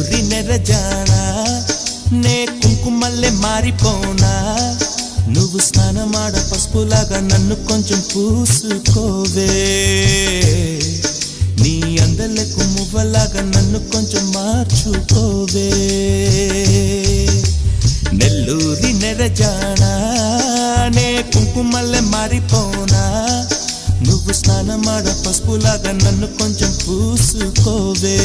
నెల్లూరి నెరజానా నే కుంకుమల్లే మారిపోనా నువ్వు స్నానమాడ పసుపులాగా నన్ను కొంచెం పూసుకోవే నీ అందలకు మువ్వలాగా నన్ను కొంచెం మార్చుకోవే నెల్లూరి నెరజానా నే కుంకుమల్లే మారిపోనా నువ్వు స్నానమాడ పసుపులాగా నన్ను కొంచెం పూసుకోవే